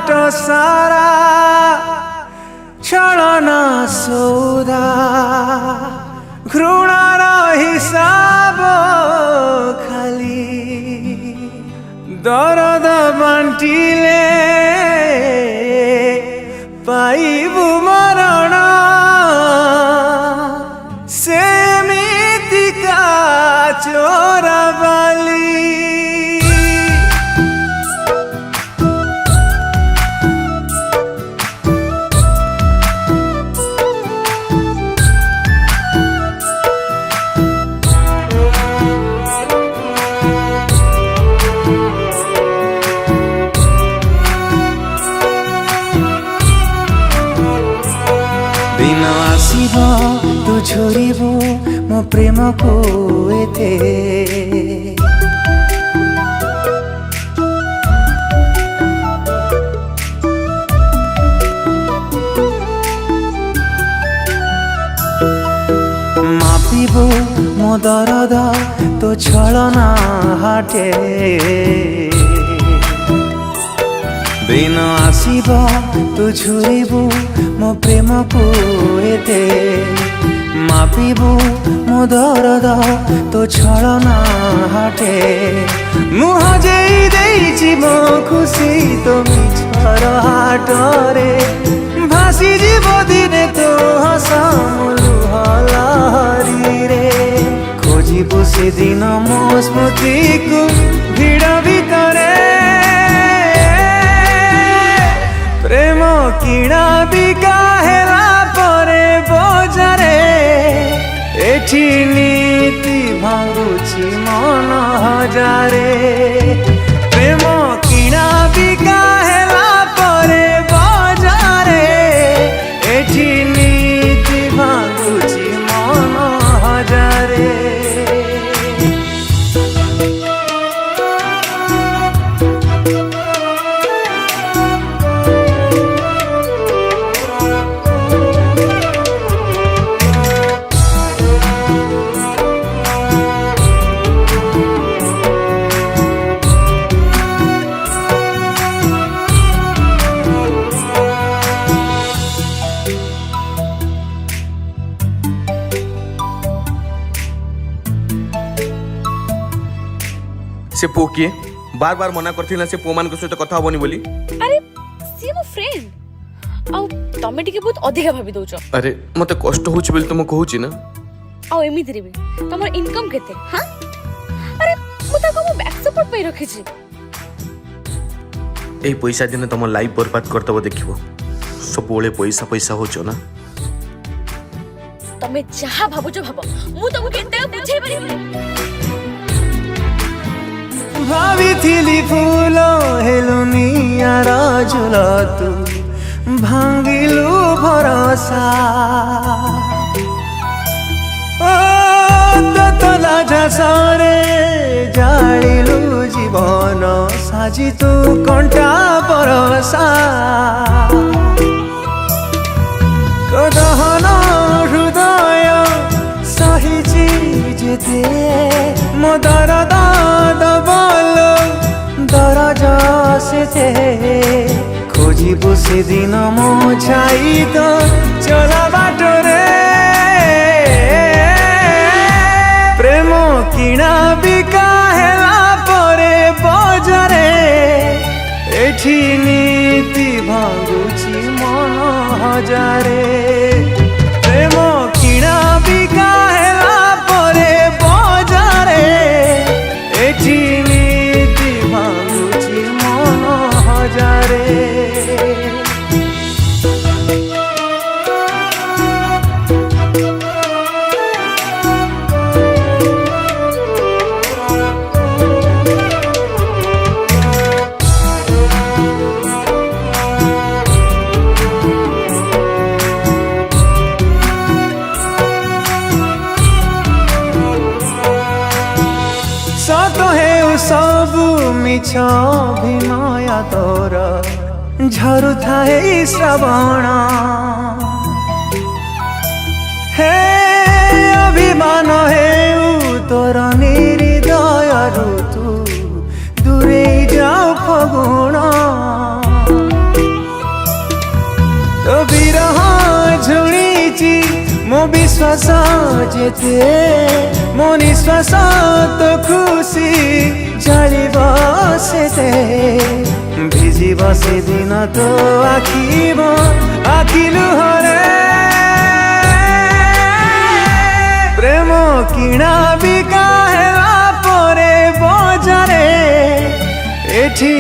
बाट सारा छलना सौदा घृणार हिसाब खाली दरद बांटिले पाइबु मरण सेमितिका चोरा बाली दिन आसीब तू छोड़बू मो प्रेम को एते मापिबू मो दरद तो छलना हाटे दिन आसीब तू छोड़बू मो प्रेम को एते मापिबू मो दरद तो छलना हाटे मुह जेई देइछि मो खुशी तो मिछर हाटरे भासी जीव दिने तो हसा लहरी रे खोजिबू से दिन मो स्मृति को भिड़ भितरे प्रेम किणा बिका हेला परे बजारे एठी नीति भांगुछि मन हजारे प्रेम किणा बिका हेला परे बजारे एठी नीति भांगुछि मन हजारे से पो किए बार बार मना करथिला से पो मान के सहित कथा होबनी बोली। अरे सी मो फ्रेंड आउ तमे टिके बहुत अधिक भाबी दोछ। अरे मते कष्ट होछ बोली तुम कहूची ना आउ एमिति रे तमर इनकम केते हां अरे मु ताको मो बैक सपोर्ट पे रखि छी ए पैसा दिन तुम लाइफ बर्बाद करतबो देखिबो सब बोले पैसा पैसा होचो ना तमे जहा भाबुछ भाबो मु तुमको केते बुझाई परिबे भावी थिली फूल हेलुनियार झुल तू भांगिलु भरोसा ओ ततला झासरे जालिलु जीवन साजी तू कंटा परसा कदहन हृदय सहिची जेते मो दरद दबल दरज से खोजिबू से दिन मो छाई तो चला बाटरे प्रेम किणा बिका हेला परे बजारे एठी नीति भांगुछि मन हजारे प्रेम किणा बिका हेला परे बजारे एठी नीति भांगुछि मन हजारे सबु मिछ अभिनय तोर झरु थाए श्रवण हे अभिमान हे तोर निर्दय ऋतु दूरे जाऊ फगुण তো বিরহ ঝুড়িছি মো বিশ্বাস যেতে মো নিশ্বাস তো খুশি জଳିব সেতে ভিজিব সেদিন তো আখিব আখি লুহরে প্রেম কিଣା বিকা হেলা পরে বজারে এଠି